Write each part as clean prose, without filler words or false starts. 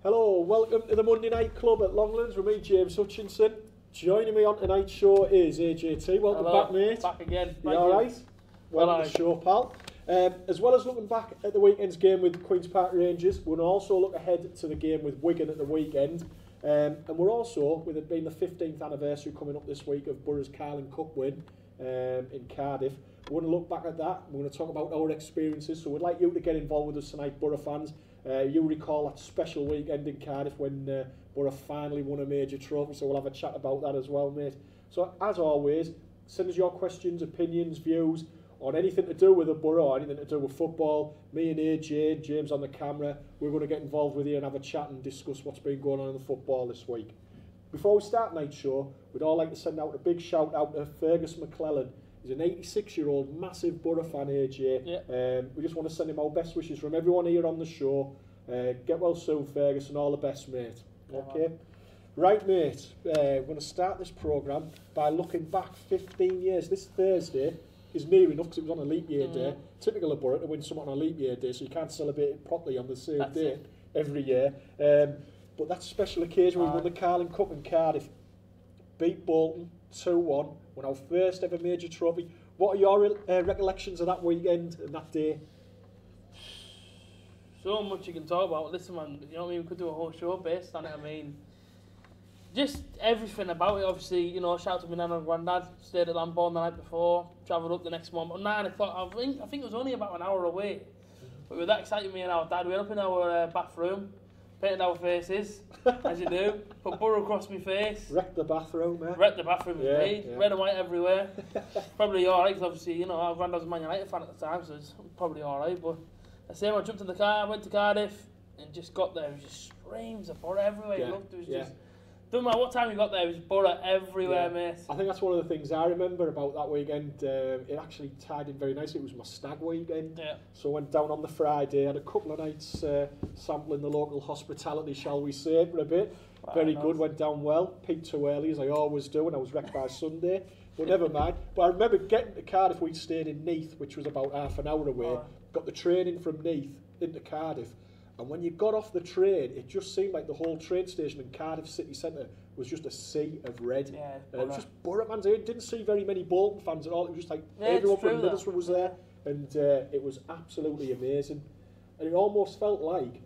Hello, welcome to the Monday Night Club at Longlands with me, James Hutchinson. Joining me on tonight's show is AJT. Welcome back, mate. Back again. You alright? Welcome to the show, pal. As well as looking back at the weekend's game with Queen's Park Rangers, we'll also look ahead to the game with Wigan at the weekend. And we're also, with it being the 15th anniversary coming up this week of Boro's Carling Cup win in Cardiff, we're going to look back at that. We're going to talk about our experiences. So we'd like you to get involved with us tonight, Boro fans. You recall that special weekend in Cardiff when Boro finally won a major trophy, so we'll have a chat about that as well, mate. So as always, send us your questions, opinions, views on anything to do with the Boro or anything to do with football. Me and AJ, James on the camera, we're going to get involved with you and have a chat and discuss what's been going on in the football this week. Before we start tonight's show, we'd all like to send out a big shout out to Fergus McClaren. He's an 86-year-old massive Boro fan, AJ. Yeah. We just want to send him our best wishes from everyone here on the show. Get well soon, Fergus, and all the best, mate. Okay? Right, mate. We're going to start this programme by looking back 15 years. This Thursday is near enough because it was on a leap year day. Typical of Boro to win something on a leap year day, so you can't celebrate it properly on the same day every year. But that's a special occasion. We won the Carling Cup in Cardiff. Beat Bolton 2-1. Won our first ever major trophy. What are your recollections of that weekend and that day? So much you can talk about. Listen, man, you know what I mean? We could do a whole show based on it. I mean, just everything about it. Obviously, you know, shout out to my nan and granddad. Stayed at Lambourne the night before. Travelled up the next morning. At 9 o'clock, I think it was only about an hour away. But we were that excited, me and our dad. We were up in our bathroom, painted our faces, as you do. Put Boro across my face. Wrecked the bathroom, man. Wrecked the bathroom with me. Yeah. Red and white everywhere. Probably alright, because obviously, you know, our granddad was a Man United fan at the time, so it's probably alright. But I say, I jumped in the car, went to Cardiff, and just got there. It was just streams of Boro everywhere. It was just, doesn't matter what time you got there, it was Boro everywhere, mate. I think that's one of the things I remember about that weekend. It actually tied in very nicely. It was my stag weekend. Yeah. So I went down on the Friday, had a couple of nights sampling the local hospitality, shall we say, for a bit. Very good, went down well. Peaked too early, as I always do, and I was wrecked by Sunday. But never mind. But I remember getting to Cardiff. We stayed in Neath, which was about half an hour away. Got the train in from Neath into Cardiff. And when you got off the train, it just seemed like the whole train station in Cardiff city centre was just a sea of red. Yeah, it was just Boro fans. I didn't see very many Bolton fans at all. It was just like everyone from Middlesbrough was there. And it was absolutely amazing. And it almost felt like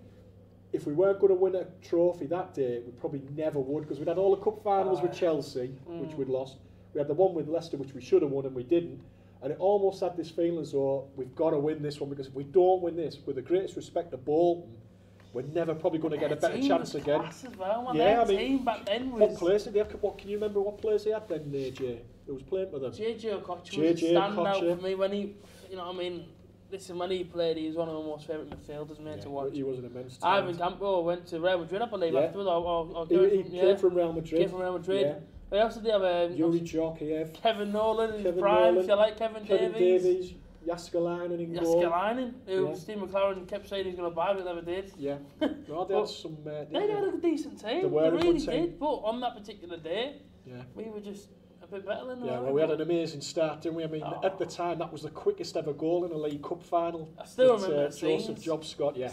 if we weren't going to win a trophy that day, we probably never would, because we'd had all the cup finals with Chelsea, which we'd lost. We had the one with Leicester, which we should have won, and we didn't. And it almost had this feeling as though we've got to win this one, because if we don't win this, with the greatest respect to Bolton, we're never probably going to get a better chance again. As well, man. Yeah, I mean, team back then was... What place did they have? What, can you remember what place they had then, AJ? Who was playing for them? JJ Okocha was a standout for me when he, you know what I mean, listen, when he played, he was one of my most favourite midfielders, mate, to watch. He was an immense talent. Ivan Campo went to Real Madrid, I believe, afterwards. He came from Real Madrid. Came from Real Madrid. Yeah. They also did have Yuri Djorkaeff, Kevin Nolan in his prime, if you like, Kevin Davies. Jaskalainen in goal. Jaskalainen, who Steve McClaren kept saying he was going to buy, but never did. Yeah. No, they had some... they had a decent team. They really did, but on that particular day, we were just a bit better than them. Yeah, well, we had an amazing start, didn't we? I mean, at the time, that was the quickest ever goal in a League Cup final. I still remember Joseph Jobscott, I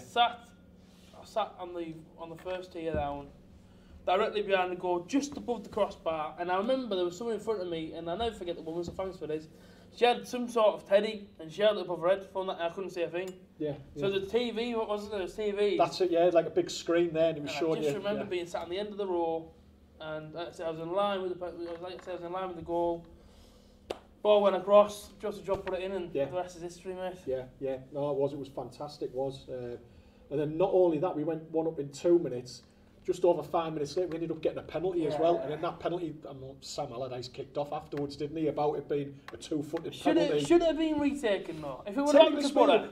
sat on the first tier down, directly behind the goal, just above the crossbar, and I remember there was someone in front of me, and I'll never forget the woman, so thanks for this. She had some sort of teddy, and she held it above her head, from that I couldn't see a thing. Yeah. So the TV, what was it? It was TV. That's it, yeah, like a big screen there, and it was showing you. I just remember being sat on the end of the row, and I was in line with the goal. Ball went across, Joseph Job put it in, and the rest is history, mate. Yeah. No, it was fantastic, and then not only that, we went one up in 2 minutes. Just over 5 minutes later, we ended up getting a penalty as well. And then that penalty, Sam Allardyce kicked off afterwards, didn't he, about it being a two-footed penalty. Should it have been retaken, though? If it would have been to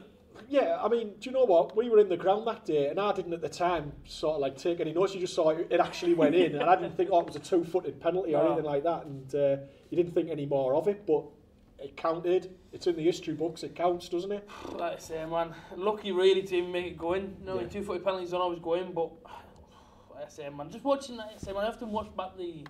yeah, I mean, do you know what? We were in the ground that day, and I didn't at the time sort of like take any notice. You just saw it actually went in, and I didn't think, it was a two-footed penalty or anything like that. And you didn't think any more of it, but it counted. It's in the history books. It counts, doesn't it? Like I say, man, lucky really to even make it go in. No, two-footed penalties don't always go in, but... I say, man, just watching that, I often watch back the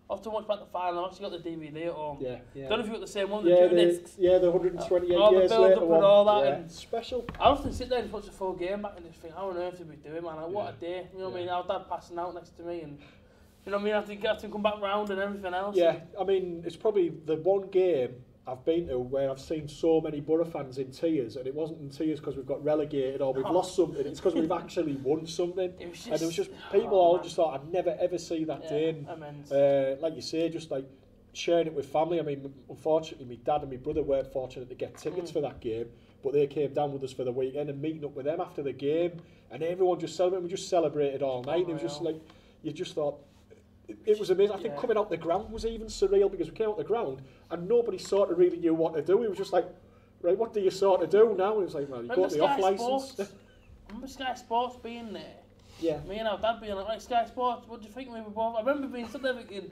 Often watch back the final. I've actually got the DVD at home. Yeah, yeah. Don't know if you got the same one, Yeah, the discs. Yeah, the 128 all years the build later up one. and all that. Yeah, And special. I often sit there and watch the full game back and just think, how on earth did we do it, man? Like, what a day. You know what I mean? Our dad passing out next to me and, you know what I mean? I have to come back round and everything else. Yeah, I mean, it's probably the one game I've been to where I've seen so many Boro fans in tears, and it wasn't in tears because we've got relegated or we've lost something. It's because we've actually won something. And it was just people all just thought I'd never ever see that day. Like you say, just like sharing it with family. I mean, unfortunately, my dad and my brother weren't fortunate to get tickets for that game, but they came down with us for the weekend and meeting up with them after the game, and everyone just celebrated. We just celebrated all night. It was just like you just thought. It was amazing. I think coming out the ground was even surreal because we came out the ground and nobody sort of really knew what to do. We were just like, right, what do you sort of do now? And it was like, well, you got the off licence. Remember Sky Sports being there? Yeah. Me and our dad being like, right, Sky Sports, what do you think we were both? I remember being stood there thinking,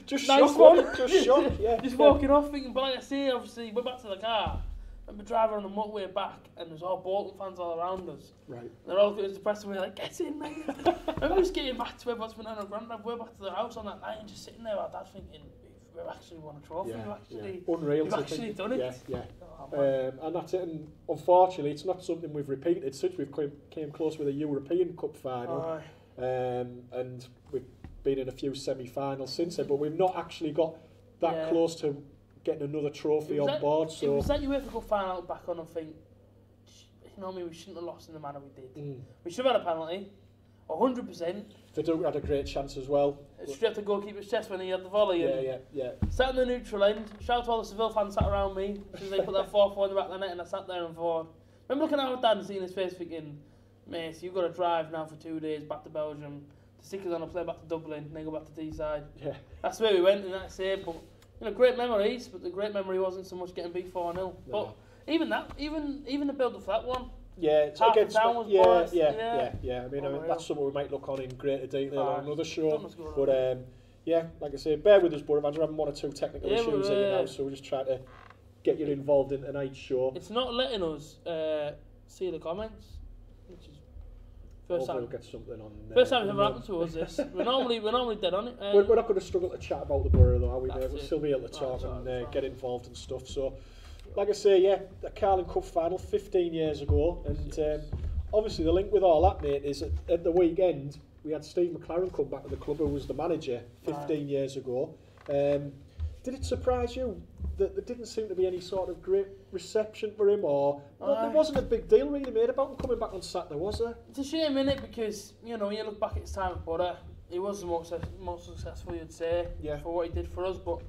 just nice shocked, one. just shocked, yeah. Just walking off thinking, but like I say, obviously, went back to the car. I remember driving on the motorway back, and there's all Bolton fans all around us. Right. And they're all looking at us depressed, and we're like, get in, mate. I remember just getting back to where Botsman and Grandad were back to the house on that night, and just sitting there, our dad thinking, we've actually won a trophy. Unreal. We've actually done it. Yeah. And that's it. And unfortunately, it's not something we've repeated since we've came close with a European Cup final. And we've been in a few semi-finals since then, but we've not actually got that close to getting another trophy on board. So it was that UEFA Cup final back on, I think, you know what I mean, we shouldn't have lost in the manner we did. We should have had a penalty, 100%. Vidal had a great chance as well. Straight to goalkeeper's chest when he had the volley. Yeah. Sat in the neutral end. Shout out to all the Seville fans sat around me because they put that 4-4 in the back of the net, and I sat there and thought, remember looking at our dad and seeing his face thinking, mate, you've got to drive now for 2 days back to Belgium to stick us on a plane back to Dublin and then go back to Deeside. Yeah. That's where we went, and that's it. But you know, great memories, but the great memory wasn't so much getting beat 4-0. No. But even that, even the build up for that one. Yeah, it's half against the town was yeah. I mean, that's something we might look on in greater detail on another show. But like I say, bear with us, Boro fans. We're having one or two technical issues here now, so we're just trying to get you involved in tonight's show. It's not letting us see the comments, which is first time. We'll get something on. First time it's ever happened to us. This we're normally dead on it. We're not going to struggle to chat about the Boro though, are we? We'll still be able to talk and get involved and stuff. So. Like I say, the Carling Cup final 15 years ago, and obviously the link with all that, mate, is at the weekend we had Steve McClaren come back to the club, who was the manager 15 years ago. Did it surprise you that there didn't seem to be any sort of great reception for him, or there wasn't a big deal really made about him coming back on Saturday, was there? It's a shame, innit, because you know when you look back at his time at Boro, he was the most successful, you'd say, for what he did for us, but.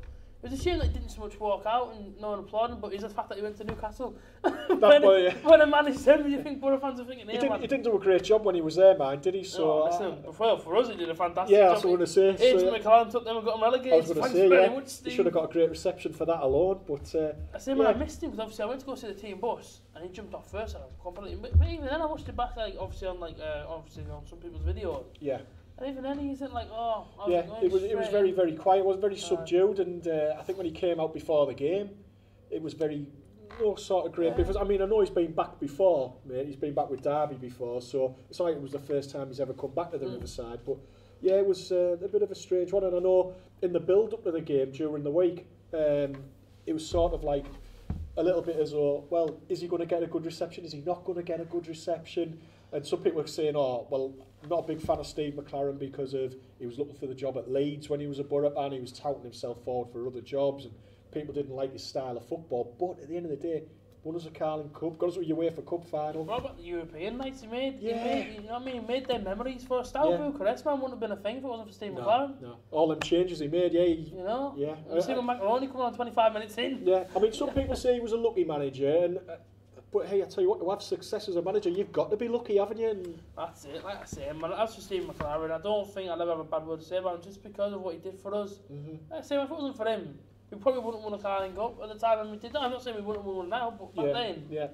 It was a shame that he didn't so much walk out and no one applauded, but it's the fact that he went to Newcastle. When a man is him, you think Boro fans are thinking, he didn't do a great job when he was there, man, did he? So, well, for us, he did a fantastic job. Yeah, that's what I was going to say. McClaren took them and got them relegated. I was going to say, very much, Steve. He should have got a great reception for that alone. But I say, man, I missed him because obviously I went to go see the team bus and he jumped off first. And I completely, but even then, I watched it back, like obviously on some people's videos. Yeah. And even then, he isn't like, it was very, very quiet. It was very subdued, and I think when he came out before the game, it was very sort of great. Because I mean, I know he's been back before, mate. He's been back with Derby before, so it's not like it was the first time he's ever come back to the Riverside. But yeah, it was a bit of a strange one, and I know in the build-up to the game during the week, it was sort of like a little bit as though, well, is he going to get a good reception? Is he not going to get a good reception? And some people were saying, I'm not a big fan of Steve McClaren because he was looking for the job at Leeds when he was a Boro fan. He was touting himself forward for other jobs, and people didn't like his style of football. But at the end of the day, won us a Carling Cup, got us a UEFA Cup final. What about the European nights he made? You know what I mean? He made their memories for us. Bucharest, man, wouldn't have been a thing if it wasn't for Steve McClaren. No. All them changes he made, Stephen McClaren coming on 25 minutes in. Yeah, I mean, some people say he was a lucky manager, and but hey, I tell you what, to have success as a manager, you've got to be lucky, haven't you? And that's it, like I say, man, as for Steve McClaren, I don't think I'll ever have a bad word to say about him just because of what he did for us. Like I say, if it wasn't for him, we probably wouldn't have won a Carling Cup at the time when we did that. I'm not saying we wouldn't have won now, but back then. Yeah,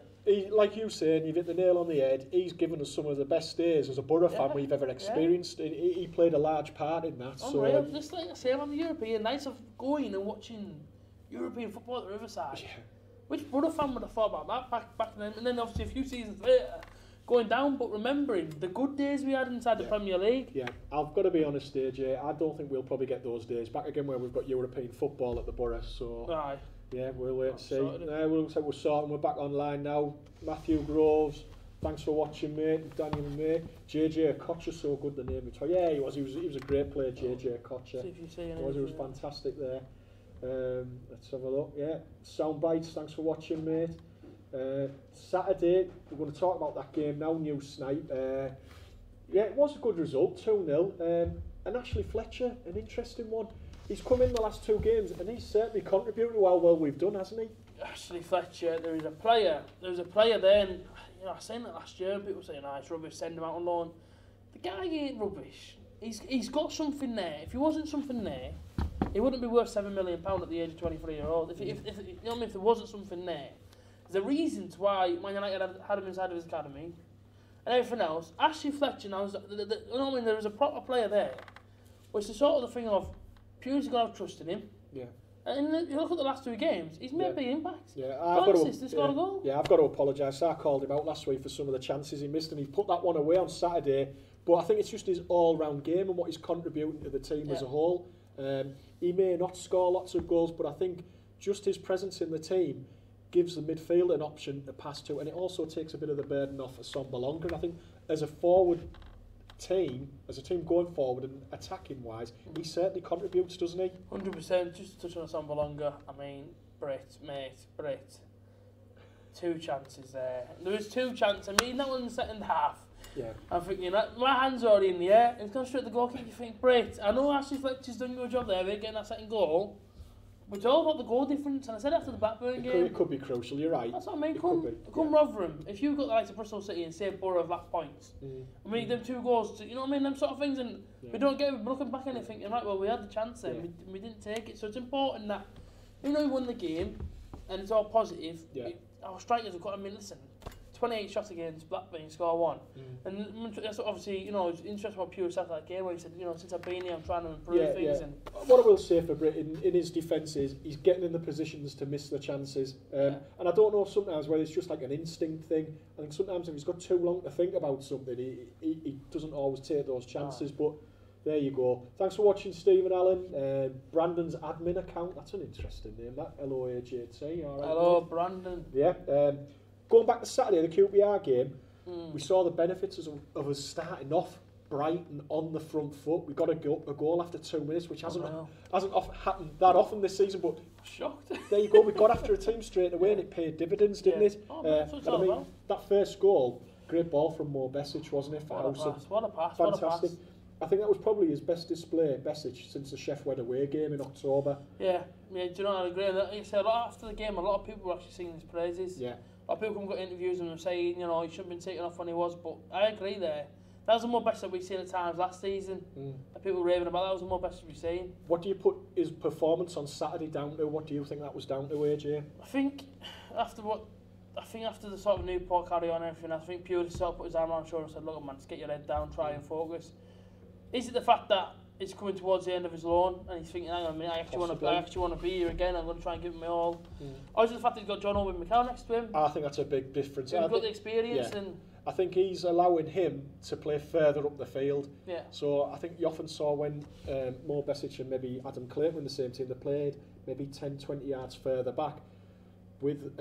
like you said, you've hit the nail on the head. He's given us some of the best days as a Boro fan we've ever experienced. He played a large part in that. Unreal. Just like I say, on the European nights of going and watching European football at the Riverside. Which Boro fan would have thought about that back then? And then obviously a few seasons later, going down, but remembering the good days we had inside the Premier League. Yeah, I've got to be honest, AJ, I don't think we'll probably get those days back again where we've got European football at the Boro, so Aye. yeah, we'll wait and see. We'll say we're sorting, we're back online now. Matthew Groves, thanks for watching, mate. Daniel and me. JJ Kocher, so good the name. Yeah, he was a great player, JJ Kocher. See if you see he was fantastic there. Let's have a look. Yeah, Soundbites, thanks for watching, mate. Saturday, we're going to talk about that game now, New Snipe. Yeah, it was a good result, 2-0. And Ashley Fletcher, an interesting one. He's come in the last 2 games and he's certainly contributed well we've done, hasn't he? Ashley Fletcher, there was a player there, and you know, I was saying that last year, people saying, it's rubbish, send him out on loan. The guy ain't rubbish. He's got something there. If he wasn't something there, he wouldn't be worth £7 million at the age of 23-year-old. If you know what I mean, if there wasn't something there. The reasons why Man United had him inside of his academy and everything else. Ashley Fletcher now, you know what I mean, there was a proper player there, which is sort of the thing of purely got to have trust in him. Yeah. And you look at the last 2 games, he's made big impacts. Yeah, I've got a goal. Yeah, I've got to apologise. I called him out last week for some of the chances he missed, and he put that one away on Saturday. But I think it's just his all-round game and what he's contributing to the team as a whole. He may not score lots of goals, but I think just his presence in the team gives the midfield an option to pass to, and it also takes a bit of the burden off of Sombalonga. And I think as a team going forward and attacking wise, he certainly contributes, doesn't he? 100%. Just to touch on Sombalonga, I mean, Brett, 2 chances there. There was 2 chances. I mean, that one in the second half. Yeah. I'm thinking, my hand's already in the air. It's gone straight to the goalkeeper. You think, Brett, I know Ashley Fletcher's done your job there, getting that second goal. But it's all about the goal difference, and I said after the Blackburn game. It could be crucial, you're right. That's what I mean. Come Rotherham, if you got the likes of Bristol City and say Boro have lacked points, I mean, them 2 goals, you know what I mean, them sort of things, and we don't get it, looking back and thinking, right, well, we had the chance then, we didn't take it. So it's important that, even though we won the game, and it's all positive, our strikers have got, I mean, listen, 28 shots against Blackburn, score 1. And that's obviously, you know, it's interesting what Pure said that game where he said, you know, since I've been here, I'm trying to improve things. And what I will say for Britt in his defence is he's getting in the positions to miss the chances. And I don't know sometimes whether it's just like an instinct thing. I think sometimes if he's got too long to think about something, he doesn't always take those chances. But there you go. Thanks for watching, Stephen Allen. Brandon's admin account, that's an interesting name, that, LOAJT. All right, hello, Brandon. Yeah. Going back to Saturday, the QPR game, we saw the benefits of us starting off bright and on the front foot. We got a goal after 2 minutes, which hasn't happened that often this season. But shocked. There you go. We got after a team straight away, and it paid dividends, didn't it? Oh, that's what it's all about. That first goal, great ball from Mo Besic, wasn't it? What a pass! Fantastic. I think that was probably his best display, Besic, since the Chef Wed away game in October. Yeah. Do you know, I agree. Like said, after the game, a lot of people were actually singing his praises. Yeah. A lot of people got interviews and were saying, you know, he shouldn't have been taken off when he was, but I agree there. That was the more best that we've seen at times last season. That people were raving about. That was the more best we've seen. What do you put his performance on Saturday down to? What do you think that was down to, AJ? I think after the sort of Newport carry on and everything, I think Pure sort of put his arm around his shoulder and said, look man, just get your head down, try and focus. Is it the fact that it's coming towards the end of his loan and he's thinking, hang on a minute, I actually want to be here again, I'm going to try and give it my all? Or is it the fact that he's got John Owen McClaren next to him? I think that's a big difference. He's got the experience. And I think he's allowing him to play further up the field. Yeah. So I think you often saw when Mo Besic and maybe Adam Clayton in the same team, they played maybe 10, 20 yards further back. With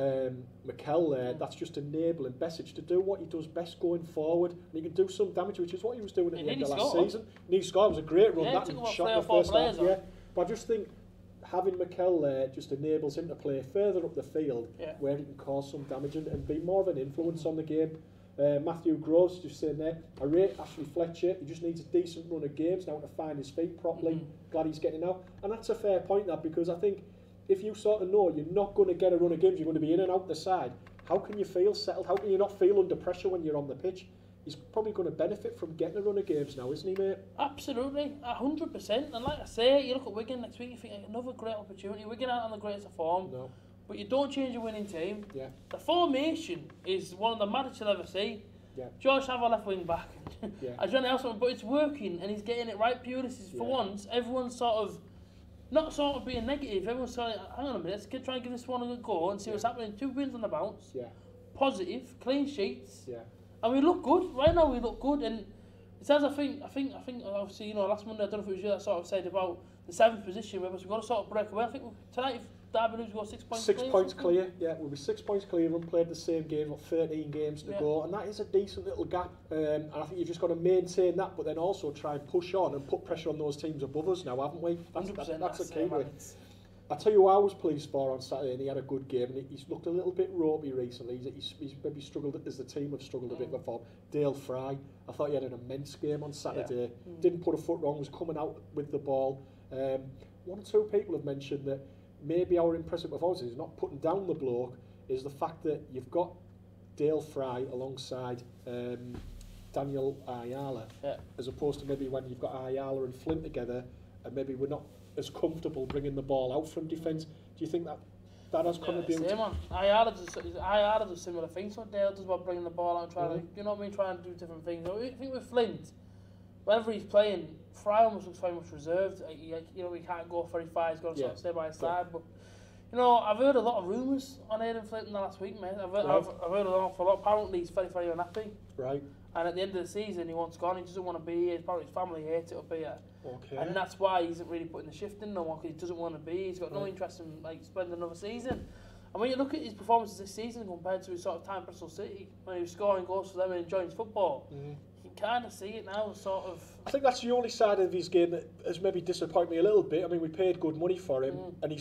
McKell there, that's just enabling Besic to do what he does best going forward, and he can do some damage, which is what he was doing at the end of last season. And he scored. It was a great run. That and shot the first half. Yeah, but I just think having McKell there just enables him to play further up the field, where he can cause some damage and be more of an influence on the game. Matthew Groves just saying there, I rate Ashley Fletcher. He just needs a decent run of games now to find his feet properly. Glad he's getting out, and that's a fair point, that, because I think if you sort of know you're not going to get a run of games, you're going to be in and out the side, how can you feel settled? How can you not feel under pressure when you're on the pitch? He's probably going to benefit from getting a run of games now, isn't he, mate? Absolutely, 100%. And like I say, you look at Wigan next week, you think another great opportunity. Wigan aren't on the greatest of form, but you don't change a winning team. Yeah. The formation is one of the maddest you'll ever see. Yeah. George Savile left wing back. As Johnny Elson, but it's working and he's getting it right. Pure. This is for once. Everyone's not sort of being negative. Everyone's saying, hang on a minute, let's try and give this one a go and see what's happening. 2 wins on the bounce. Yeah. Positive, clean sheets. Yeah. And we look good. Right now we look good. And it says, I think, obviously, you know, last Monday, I don't know if it was you that sort of said about the 7th position, where we've got to sort of break away. I think tonight, if Derby lose, we've got 6 points clear. 6 points clear, yeah. We'll be 6 points clear and played the same game, got 13 games to go. And that is a decent little gap. And I think you've just got to maintain that, but then also try and push on and put pressure on those teams above us now, haven't we? That's the key. I tell you who I was pleased for on Saturday, and he had a good game, and he's looked a little bit ropey recently. He's maybe struggled, as the team have struggled a bit before. Dale Fry, I thought he had an immense game on Saturday. Didn't put a foot wrong, was coming out with the ball. One or two people have mentioned that maybe our impressive performance is not putting down the bloke, is the fact that you've got Dale Fry alongside Daniel Ayala, as opposed to maybe when you've got Ayala and Flint together, and maybe we're not as comfortable bringing the ball out from defence. Do you think that has contributed? Same man. Ayala does a similar thing. So Dale does about bringing the ball out and trying to, you know what I mean, trying to do different things. I think with Flint, whenever he's playing, Fry almost looks very much reserved. You know, he can't go very far. He's got to sort of stay by his side. But you know, I've heard a lot of rumours on Aidan Flint in the last week, mate. I've heard an awful lot. Apparently, he's very, very unhappy. Right. And at the end of the season, he wants gone. He doesn't want to be here. Probably his family hate it up here. Okay. And that's why he isn't really putting the shift in no more, because he doesn't want to be. He's got no interest in like spending another season. And when you look at his performances this season compared to his sort of time at Bristol City, when he was scoring goals for them and enjoying his football, you can kind of see it now, sort of. I think that's the only side of his game that has maybe disappointed me a little bit. I mean, we paid good money for him, and I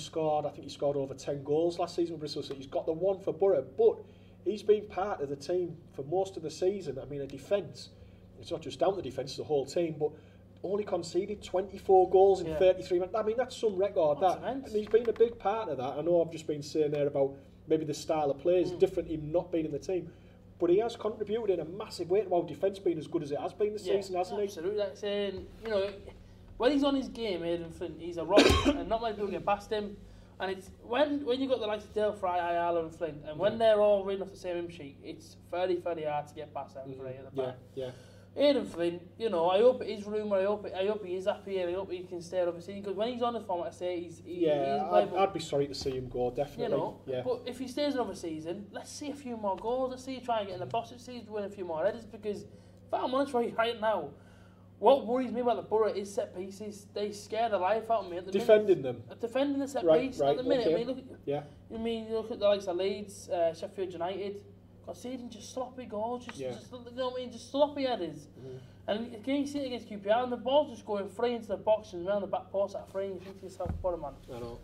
think he scored over 10 goals last season with Bristol City. He's got the one for Boro, but he's been part of the team for most of the season. I mean, a defence, it's not just down the defence, the whole team, but only conceded 24 goals in 33 minutes. I mean, that's some record, and he's been a big part of that. I know I've just been saying there about maybe the style of play is different, him not being in the team, but he has contributed in a massive way to our defence being as good as it has been this season, hasn't he? Absolutely. Like saying, you know, when he's on his game, Aidan Flint, he's a rock, and not many people get past him. And it's when you got the likes of Dale Fry, Ayala and Flint, and when they're all reading off the same hymn sheet, it's very, very hard to get past them three at the back. Aidan Flint, you know, I hope it is rumour, I hope he is happy and I hope he can stay overseas, because when he's on the form, like I say, he's I'd be sorry to see him go, definitely. You know, but if he stays another season, let's see a few more goals, let's see you try and get in the box, let's see you win a few more headers, because if I'm honest right now, what worries me about the Boro is set pieces. They scare the life out of me at the minute. Defending the set piece at the minute. I mean, look at the likes of Leeds, Sheffield United, conceding just sloppy goals, just you know what I mean, just sloppy headers. And again, you see it against QPR, and the ball's just going free into the box and around the back post at free, and you think to yourself, what a man. I know.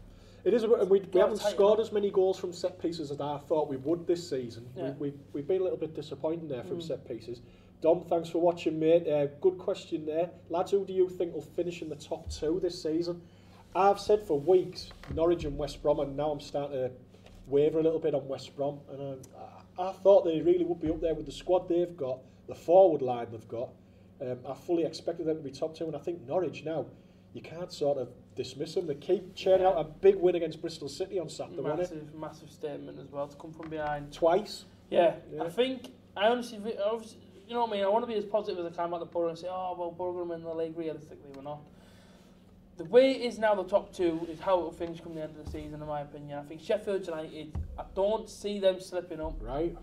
It is, and we haven't scored as many goals from set pieces as I thought we would this season. We've been a little bit disappointed there from set pieces. Dom, thanks for watching, mate. Good question there. Lads, who do you think will finish in the top 2 this season? I've said for weeks, Norwich and West Brom, and now I'm starting to waver a little bit on West Brom. And I thought they really would be up there with the squad they've got, the forward line they've got. I fully expected them to be top 2, and I think Norwich now, you can't sort of dismiss them. They keep churning out a big win against Bristol City on Saturday, wasn't it? Massive statement as well, to come from behind. Twice? Yeah. I honestly, you know what I mean, I want to be as positive as I can about the Boro and say, oh, well, Boro going to win the league. Realistically, we're not. The way it is now, the top 2, is how it will finish come the end of the season, in my opinion. I think Sheffield United, I don't see them slipping up. Right.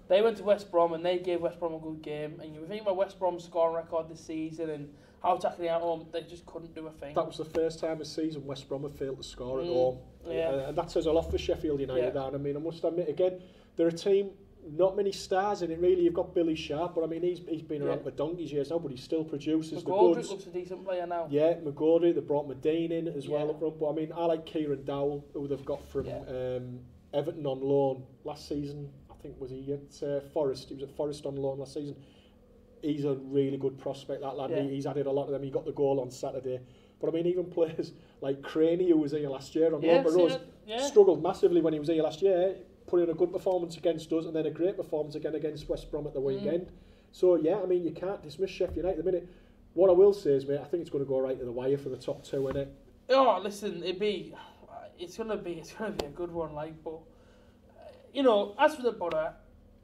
They went to West Brom and they gave West Brom a good game. And you think about West Brom's scoring record this season and how tackling at home, they just couldn't do a thing. That was the first time this season West Brom have failed to score at home. And that says a lot for Sheffield United. And I mean, I must admit, again, they're a team, not many stars in it really. You've got Billy Sharp, but I mean, he's been around for donkey's years now, but he still produces the goods. looks a decent player now. Yeah, McGordry, they brought Medine in as well up front. But I mean, I like Kieran Dowell, who they've got from Everton on loan last season. I think was he at Forest. He was at Forest on loan last season. He's a really good prospect, that lad. He's added a lot of them. He got the goal on Saturday. But I mean, even players like Craney, who was here last year on loan, but Rose struggled massively when he was here last year. Put in a good performance against us, and then a great performance again against West Brom at the weekend. So yeah, I mean, you can't dismiss Sheffield United at the minute. What I will say is, mate, I think it's going to go right to the wire for the top 2, isn't it? Oh, listen, it's going to be a good one, like, but you know, as for the Boro,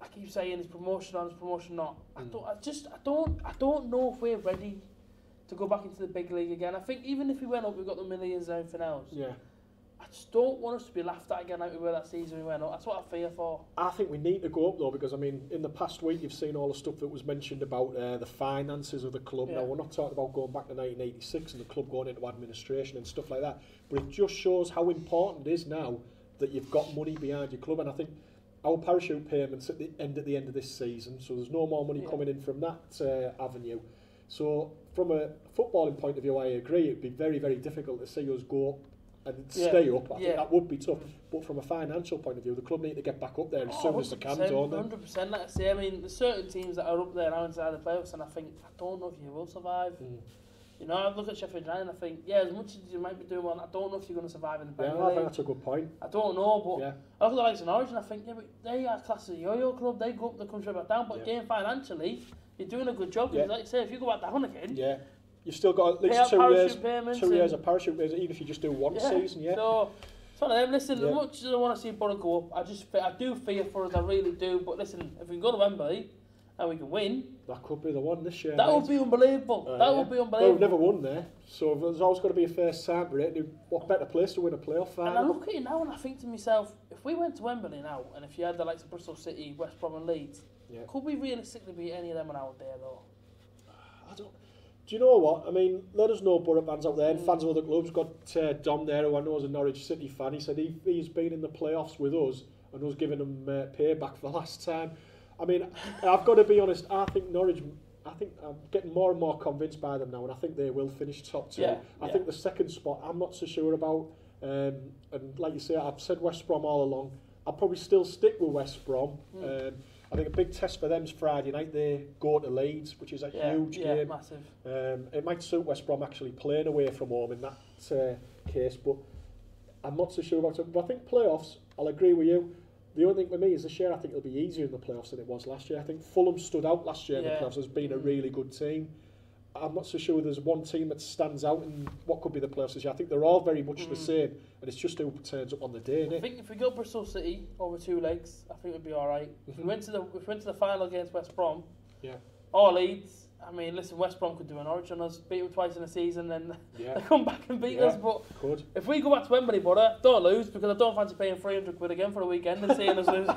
I keep saying it's promotion on, it's promotion not. I don't know if we're ready to go back into the big league again. I think even if we went up, we've got the millions and everything else. Yeah. I just don't want us to be laughed at again out of where that season we went up. That's what I fear for. I think we need to go up though, because I mean, in the past week you've seen all the stuff that was mentioned about the finances of the club. Now we're not talking about going back to 1986 and the club going into administration and stuff like that, but it just shows how important it is now that you've got money behind your club. And I think our parachute payments at the end of this season, so there's no more money coming in from that avenue. So from a footballing point of view, I agree, it'd be very, very difficult to see us go up and stay up. I think that would be tough. But from a financial point of view, the club need to get back up there as soon as they can, don't they? 100%, like I say. I mean, there's certain teams that are up there now inside the playoffs, and I think, I don't know if you will survive. You know, I look at Sheffield United and I think, as much as you might be doing well, I don't know if you're going to survive in the Premier League. I think that's a good point. I don't know, but I look at the likes of Norwich and I think, but they are class as a yo-yo club. They go up, they come straight back down, but again, financially, you're doing a good job. Because like you say, if you go back down again, you've still got at least 2 years of parachute payments, even if you just do one season. So it's one of them. Listen, as much as I want to see Boro go up, I do fear for us. I really do. But listen, if we can go to Wembley and we can win, that could be the one this year. That would be unbelievable. That would be unbelievable. Well, we've never won there, so there's always got to be a first time for it. What better place to win a playoff final? And I look at it now and I think to myself, if we went to Wembley now, and if you had the likes of Bristol City, West Brom and Leeds, could we realistically beat any of them out there though? I don't. Do you know what? I mean, let us know, Boro fans out there and fans of other clubs. Got Dom there, who I know is a Norwich City fan. He said he's been in the playoffs with us and us giving him payback for the last time. I mean, I've got to be honest. I think Norwich. I think I'm getting more and more convinced by them now, and I think they will finish top 2. I think the second spot I'm not so sure about. And like you say, I've said West Brom all along. I'll probably still stick with West Brom. I think a big test for them is Friday night. They go to Leeds, which is a huge game. Massive. It might suit West Brom actually playing away from home in that case, but I'm not so sure about it. But I think playoffs, I'll agree with you. The only thing for me is this year, I think it'll be easier in the playoffs than it was last year. I think Fulham stood out last year in the playoffs as being a really good team. I'm not so sure there's one team that stands out in what could be the playoffs this year. I think they're all very much the same, and it's just who turns up on the day, innit? I think if we go Bristol City over 2 legs, I think we'd be all right. If we went to the final against West Brom, or Leeds, I mean, listen, West Brom could do an Norwich on us, beat them twice in a season, and they come back and beat us. But if we go back to Wembley, Boro, don't lose, because I don't fancy paying £300 again for a weekend and seeing us lose.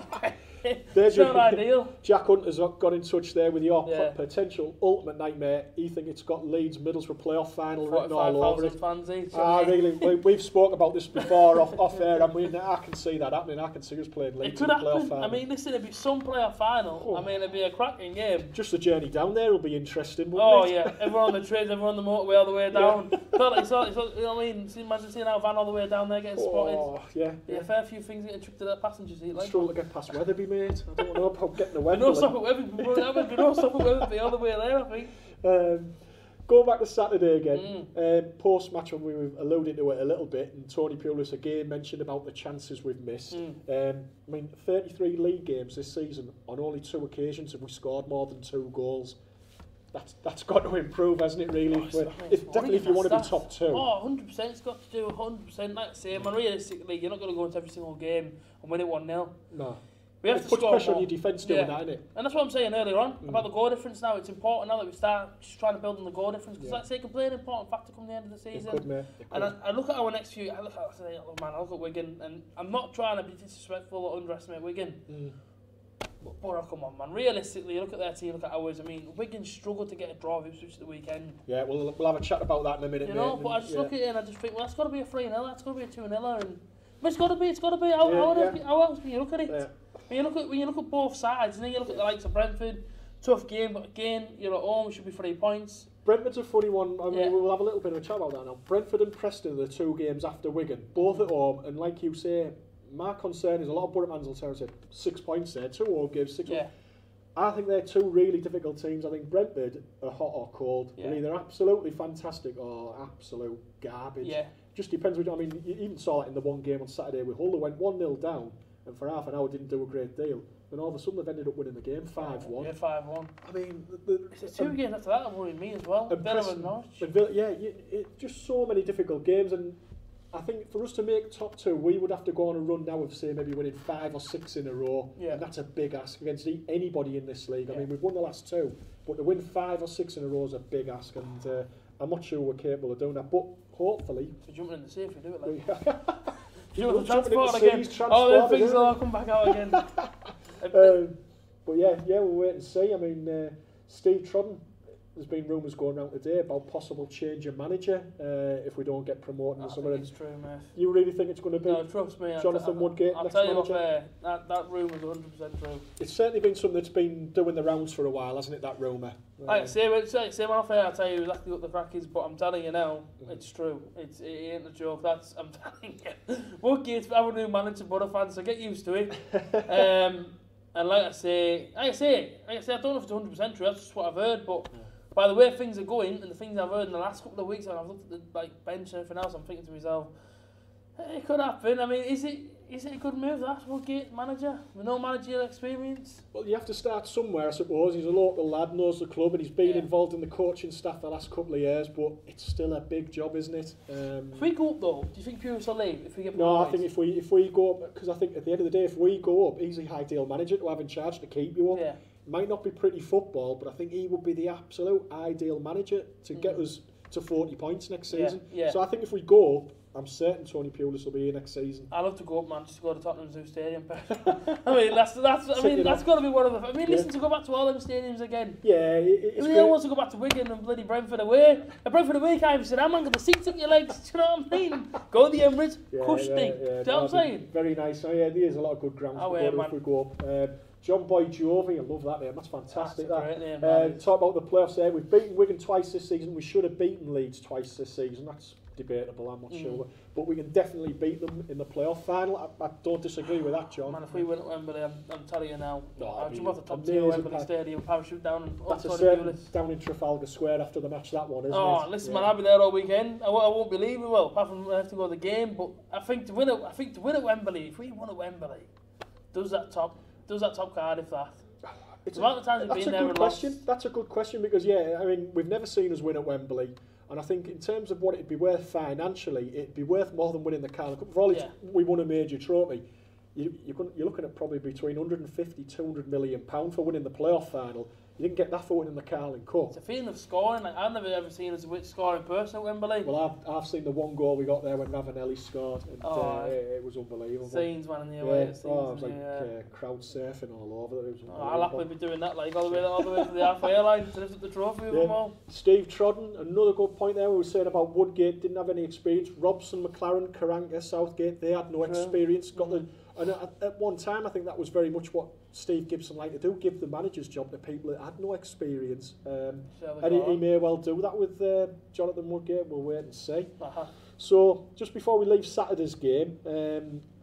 It's not ideal. Jack Hunter's got in touch there with your potential ultimate nightmare. You think it's got Leeds Middlesbrough playoff final written all over it? Fans each, really? We've spoke about this before off air, and I can see that happening. I can see us playing Leeds in the playoff final. I mean, listen, it'd be some playoff final. I mean, it'd be a cracking game. Just the journey down there will be interesting, wouldn't it? Everyone on the trains, everyone on the motorway all the way down. You know what I mean? Imagine seeing our van all the way down there getting spotted. A fair few things getting tricked to that passenger seat. Struggle to get past Weatherby, mate. I don't know about getting the Wembley. No stop at Weatherby all the way there, I think. Going back to Saturday again, post-match when we were alluding to it a little bit, and Tony Pulis again mentioned about the chances we've missed. I mean, 33 league games this season, on only 2 occasions have we scored more than 2 goals. That's got to improve, hasn't it, really? Definitely if you want to be top 2. Oh, 100%, it's got to do 100%. Like I say, and realistically, you're not going to go into every single game and win it 1-0. No. We have to put pressure more. on your defence doing that, innit? And that's what I'm saying earlier on about the goal difference now. It's important now that we start just trying to build on the goal difference, because that's a completely important factor come the end of the season. It could, mate. And I look at our next few. I look at Wigan, and I'm not trying to be disrespectful or underestimate Wigan. But Boro, come on, man. Realistically, you look at their team, look at ours. I mean, Wigan struggled to get a draw with Ipswich at the weekend. Yeah, we'll have a chat about that in a minute, mate. But I just look at it and I just think, well, that's got to be a 3-0, that's got to be a 2-0, and but it's got to be. How else can you look at it? Yeah. When you look at both sides, and then you look at the likes of Brentford, tough game, but again, you're at home, it should be 3 points. Brentford's a funny one. I mean, we'll have a little bit of a chat about that now. Brentford and Preston are the 2 games after Wigan, both at home, and like you say, my concern is a lot of Boro fans will say 6 points there, 2 home games, 6 points. I think they're 2 really difficult teams. I think Brentford are hot or cold. They're either absolutely fantastic or absolute garbage. Just depends. I mean, you even saw that in the one game on Saturday with Hull. They went 1-0 down, and for half an hour didn't do a great deal. And all of a sudden they've ended up winning the game 5-1. Yeah, 5-1. I mean, it's 2 games after that worried me as well. Villa and Norwich. Just so many difficult games, and I think for us to make top 2, we would have to go on a run now of, say, maybe winning 5 or 6 in a row, and that's a big ask against anybody in this league. I mean, we've won the last 2, but to win 5 or 6 in a row is a big ask, and I'm not sure we're capable of doing that, but hopefully... So jumping in the sea if we do it like You know, the transport again. Oh, them things will all come back out again. But yeah, we'll wait and see. I mean, Steve Trodden, there's been rumours going around today about possible change of manager if we don't get promoted or something. It's true, mate. You really think it's going to be? No, trust me. Jonathan Woodgate I'll next tell you manager? that rumour's 100% true. It's certainly been something that's been doing the rounds for a while, hasn't it? That rumour. Like I say when off air, I'll tell you exactly what the crack is. But I'm telling you now, it's true. It ain't a joke. I'm telling you. Woodgate's our new manager, Boro fans, so get used to it. And like I say, I don't know if it's 100% true. That's just what I've heard, but. By the way things are going and the things I've heard in the last couple of weeks, and I've looked at the bench and everything else, I'm thinking to myself, it could happen. I mean, is it a good move that Woodgate manager with no managerial experience? Well, you have to start somewhere, I suppose. He's a local lad, knows the club, and he's been involved in the coaching staff the last couple of years. But it's still a big job, isn't it? If we go up though, do you think Purus will leave? If we get no, I think if we go up, because I think at the end of the day, if we go up, he's the ideal manager to have in charge to keep you up. Yeah. Might not be pretty football, but I think he would be the absolute ideal manager to get us to 40 points next season. Yeah. So I think if we go up, I'm certain Tony Pulis will be here next season. I'd love to go up, man, just to go to Tottenham Zoo Stadium. I mean, that's got to be one of the. I mean, listen, to go back to all them stadiums again. Yeah, everyone wants to go back to Wigan and bloody Brentford away. Brentford away can't even sit down, man. Got the seats up your legs. Do you know what I mean? Go to the Emirates, cushy. Do you know what I'm saying? Very nice. Oh, yeah, there's a lot of good grounds to go to if we go up. John Boyd Jovi, I love that name. That's fantastic. That's a great name, talk about the playoffs there. We've beaten Wigan twice this season. We should have beaten Leeds twice this season. That's debatable, I'm not sure. But we can definitely beat them in the playoff final. I don't disagree with that, John. Man, if we win at Wembley, I'm telling you now, I'll jump off the top tier of Wembley Stadium, parachute down and that's a certain down in Trafalgar Square after the match, that one, isn't it? Oh, listen, man, I'll be there all weekend. I won't be leaving, well, apart from I have to go to the game. But I think to win at Wembley, if we won at Wembley, does that top Cardiff that? That's a good question. That's a good question because, I mean, we've never seen us win at Wembley. And I think in terms of what it'd be worth financially, it'd be worth more than winning the Carling Cup. For all we won a major trophy, you're looking at probably between 150, 200 million pounds for winning the playoff final. You didn't get that for winning the Carling Cup. It's a feeling of scoring. Like, I've never ever seen us score in person at Wembley. Well, I've seen the one goal we got there when Ravanelli scored, and it was unbelievable. Scenes, man, in the away. It was like crowd surfing all over. It was I'll happily be doing that, like all the way to the halfway line to lift up the trophy with them all. Steve Trodden, another good point there. We were saying about Woodgate didn't have any experience. Robson, McClaren, Karanka, Southgate, they had no experience. And at one time, I think that was very much what Steve Gibson liked to do, give the manager's job to people that had no experience. And he may well do that with Jonathan Woodgate. We'll wait and see. So, just before we leave Saturday's game,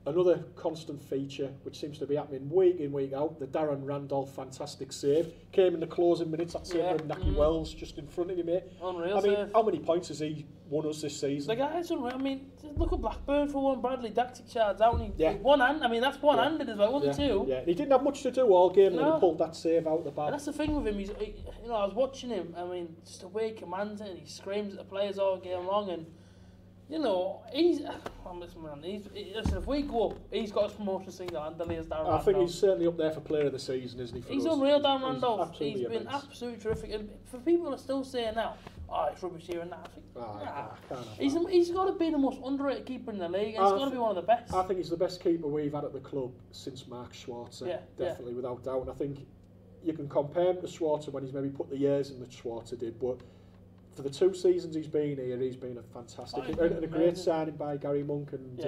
another constant feature, which seems to be happening week in, week out, the Darren Randolph fantastic save. Came in the closing minutes, that save from Naki Wells just in front of him, mate. Unreal save. How many points has he won us this season? The guy's unreal. I mean, look at Blackburn for one, Bradley Dactic shards out, and he one hand. I mean, that's one-handed as well, wasn't it, too? Yeah, and he didn't have much to do all game, and he pulled that save out the back. And that's the thing with him. I was watching him. I mean, just the way he commands it, and he screams at the players all game long, and listen, if we go up, he's got his promotion single-handedly as Darren Randolph. I think he's certainly up there for player of the season, isn't he? He's unreal, Darren Randolph. He's been absolutely terrific. And for people that are still saying now, it's rubbish here and that, I think, he's got to be the most underrated keeper in the league, and he's got to be one of the best. I think he's the best keeper we've had at the club since Mark Schwarzer, definitely, without doubt. And I think you can compare him to Schwarzer when he's maybe put the years in that Schwarzer did, but for the 2 seasons he's been here, he's been a fantastic and a great signing by Gary Monk. And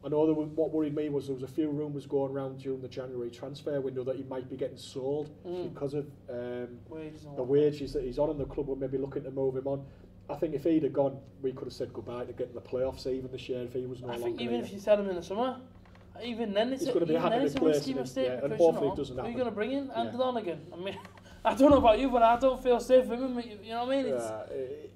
I know what worried me was there was a few rumours going around during the January transfer window that he might be getting sold because of the wages that he's on, and the club were maybe looking to move him on. I think if he'd have gone, we could have said goodbye to getting the playoffs even this year if he was no longer. I think even if you sell him in the summer, even then it's a risky mistake. And hopefully it doesn't happen. Who are you going to bring in? Andy Donegan? I mean, I don't know about you, but I don't feel safe with him. You know what I mean?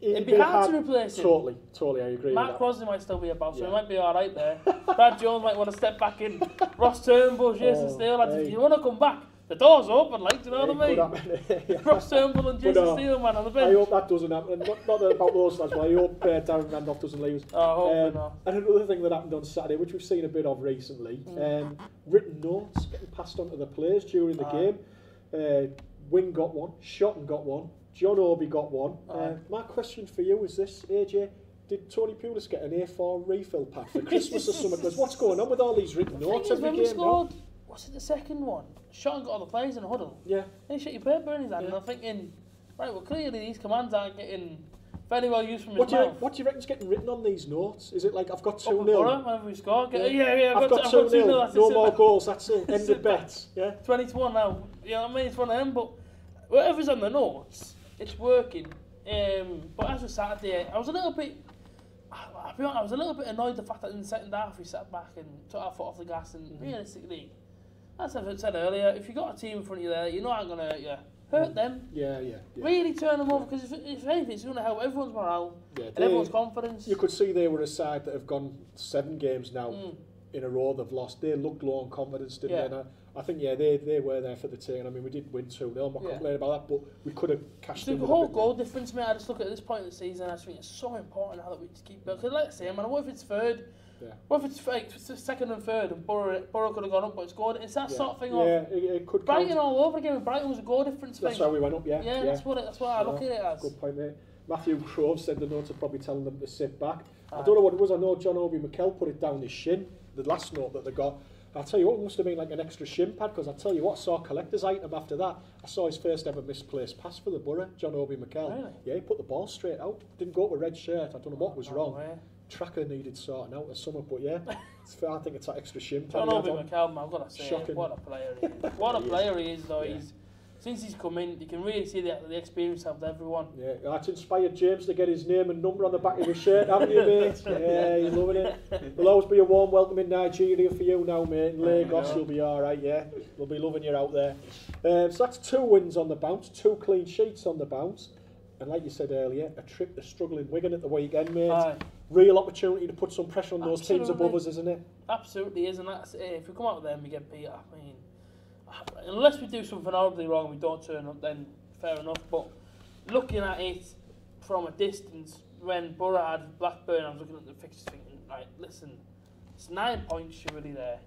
It'd be hard to replace him. Totally, I agree. Mark Crossley might still be about, so he might be all right there. Brad Jones might want to step back in. Ross Turnbull, Jason Steele, if you want to come back, the door's open, like, do you know what I mean? Ross Turnbull and Jason Steele, man, on the bench. I hope that doesn't happen. Not about those lads, but I hope Darren Randolph doesn't leave us. I hope not. And another thing that happened on Saturday, which we've seen a bit of recently, written notes getting passed on to the players during the game. Wing got one, Shotton got one, John Obi got one. My question for you is this, AJ, did Tony Pulis get an A4 refill pack for Christmas or something? Because what's going on with all these written notes every game now? What's it, the second one? Shot and got all the players in a huddle. Yeah. And he shut your paper in his hand, and I'm thinking, right, well, clearly these commands aren't getting very well used from his mouth. What do you reckon's getting written on these notes? Is it like, I've got 2-0? Whenever we score, I've got 2-0, no more goals, that's it, end of bets. Yeah. 20-1 now, you know what I mean? It's one of them, but whatever's on the notes, it's working. But as with Saturday, I was a little bit annoyed the fact that in the second half we sat back and took our foot off the gas, and realistically, as I said earlier, if you've got a team in front of you there, you know I'm going to hurt you. Hurt them. Yeah. Really turn them over, because if anything, it's going to help everyone's morale and everyone's confidence. You could see they were a side that have gone 7 games now in a row they've lost. They looked low on confidence, didn't they? And I think, they were there for the taking. I mean, we did win 2-0, I'm not complaining about that, but we could have cashed in. The whole goal difference, mate, I just look at this point of the season, I just think it's so important now that we just keep building. Because let's say, man, what if it's third? Yeah. What if it's second and third and Boro could have gone up but scored? It's that sort of thing it could Brighton count. all over again. Brighton was a goal difference That's thing. how we went up, yeah. That's what I look at it as. Good point, mate. Matthew Grove said the notes are probably telling them to sit back. I don't know what it was. I know John Obi McKell put it down his shin, the last note that they got. I'll tell you what, it must have been like an extra shin pad, because I'll tell you what, I saw a collector's item after that. I saw his first ever misplaced pass for the Boro, John Obi McKell. Really? Yeah, he put the ball straight out. Didn't go to a red shirt. I don't know what was wrong. Tracker needed sorting out or something, but I think it's that extra shin pad. John Obi McKell, man, I've got to say, shocking. What a player he is. What a player he is, though. Since he's come in, you can really see the experience of everyone. Yeah, that's inspired James to get his name and number on the back of his shirt, haven't you, mate? Yeah, you're loving it. There'll always be a warm welcome in Nigeria for you now, mate. In Lagos, you'll be all right, yeah. We'll be loving you out there. So that's 2 wins on the bounce, 2 clean sheets on the bounce. And like you said earlier, a trip to struggling Wigan at the weekend, mate. Real opportunity to put some pressure on those teams above us, isn't it? Absolutely is, and that's if we come out with them, we get beat. I mean, unless we do something horribly wrong and we don't turn up, then fair enough. But looking at it from a distance, when Boro had Blackburn, I was looking at the fixtures thinking, right, listen, it's 9 points surely there.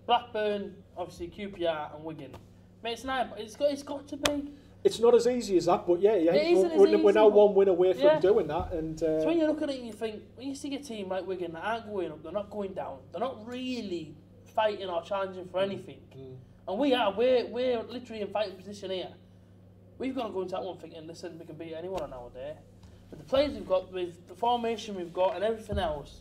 Blackburn, obviously QPR and Wigan. Mate, it's 9. It's got to be. It's not as easy as that, but we're now 1 win away from doing that. And so when you look at it and you think, when you see a team like Wigan that aren't going up, they're not going down, they're not really fighting or challenging for anything. And we're literally in fighting position here. We've got to go into that one thinking, listen, we can beat anyone on our day. With the players we've got, with the formation we've got and everything else,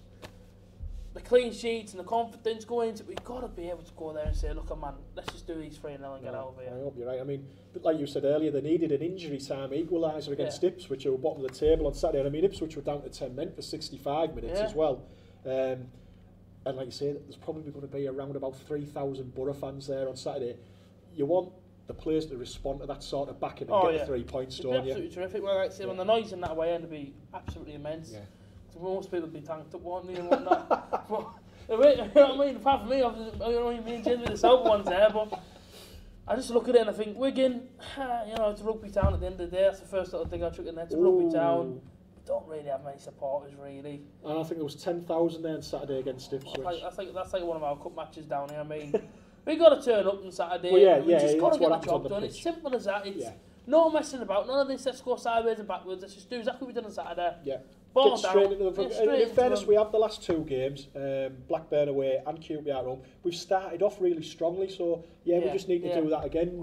the clean sheets and the confidence going into it, we've got to be able to go there and say, look, man, let's just do these 3-0 and get out of here. I hope you're right. I mean, but like you said earlier, they needed an injury time equaliser against Ipswich, who were bottom of the table on Saturday. And I mean, Ipswich were down to 10 men for 65 minutes as well. And like you say, there's probably going to be around about 3,000 Boro fans there on Saturday. You want the players to respond to that sort of backing and get the 3 points, don't you? Absolutely terrific. Well, like I say, when the noise in that way end to be absolutely immense. So most people would be tanked up, won't they, and whatnot. But, you know what I mean? Apart from me, obviously, me and James with the sober ones there, but I just look at it and I think, Wigan, it's a rugby town at the end of the day. That's the first little thing I took in there. It's a rugby town. Don't really have many supporters, really. And I think there was 10,000 there on Saturday against Ipswich. That's like one of our cup matches down here. I mean, we've got to turn up on Saturday. Well, we just got to get the job done. Pitch. It's simple as that. It's no messing about. None of this, let's go sideways and backwards. Let's just do exactly what we did on Saturday. Yeah. Ball get down. Straight into them. In fairness, we have the last 2 games, Blackburn away and QPR at home. We've started off really strongly, so we just need to do that again.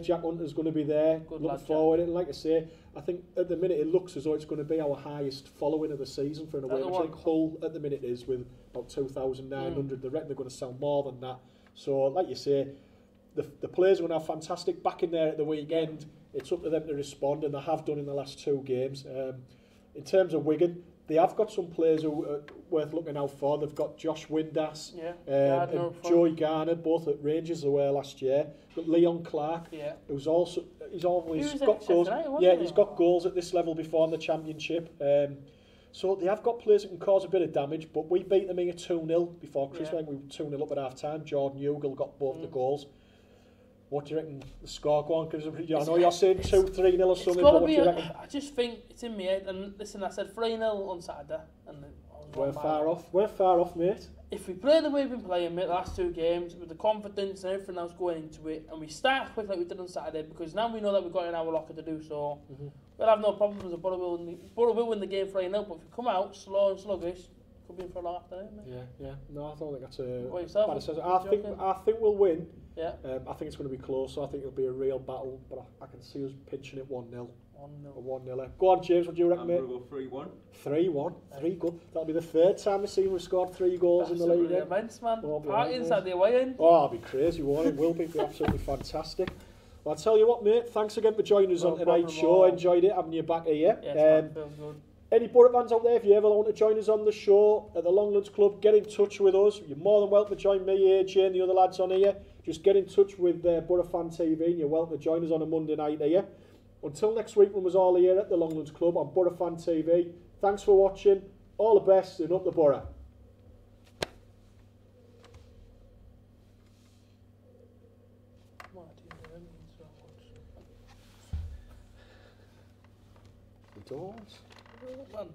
Jack Hunter's going to be there. Looking forward, and like I say, I think at the minute it looks as though it's going to be our highest following of the season for an away match. I think Hull at the minute is with about 2,900. They reckon they're going to sell more than that. So, like you say, the players are going to have fantastic back in there at the weekend. It's up to them to respond, and they have done in the last 2 games. In terms of Wigan, they have got some players who are worth looking out for. They've got Josh Windass and Joey Garner, both at Rangers who were last year. Got Leon Clark, who's also he's got goals. He's got goals at this level before in the Championship. So they have got players that can cause a bit of damage, but we beat them here 2-0 before Christmas. We were 2-0 up at half time. Jordan Ugle got both the goals. What do you reckon the score go on? Because I know you're saying 2-3-0 or something, but what do you reckon? I just think it's in my head. And listen, I said 3-0 on Saturday. And we're far off. We're far off, mate. if we play the way we've been playing, mate, the last 2 games, with the confidence and everything else going into it, and we start quick like we did on Saturday, because now we know that we've got in our locker to do so, we'll have no problems with the Boro will win the game 3-0, but if we come out slow and sluggish, could be in for a long afternoon, mate. Yeah. No, I don't think that's a What yourself? bad assessment. I think we'll win. Yeah. I think it's going to be close, so I think it'll be a real battle, but I can see us pinching it 1-0. 1-0. 1-0. Go on, James, what do you reckon, mate? I'm going to go 3-1. 3-1. 3 goals. That'll be the 3rd time we've seen we've scored 3 goals in the league. Immense, man. Won't be Party right, inside the away end. Oh, it'll be crazy, won't it? It will be absolutely fantastic. Well, I'll tell you what, mate, thanks again for joining us on tonight's show. Enjoyed it having you back here. Yes, man, feels good. Any Boro fans out there, if you ever want to join us on the show at the Longlands Club, get in touch with us. You're more than welcome to join me, AJ, and the other lads on here. Just get in touch with Boro Fan TV, and you're welcome to join us on a Monday night here. Until next week, when we're all here at the Longlands Club on Boro Fan TV, thanks for watching. All the best, and up the Boro. The doors. Man.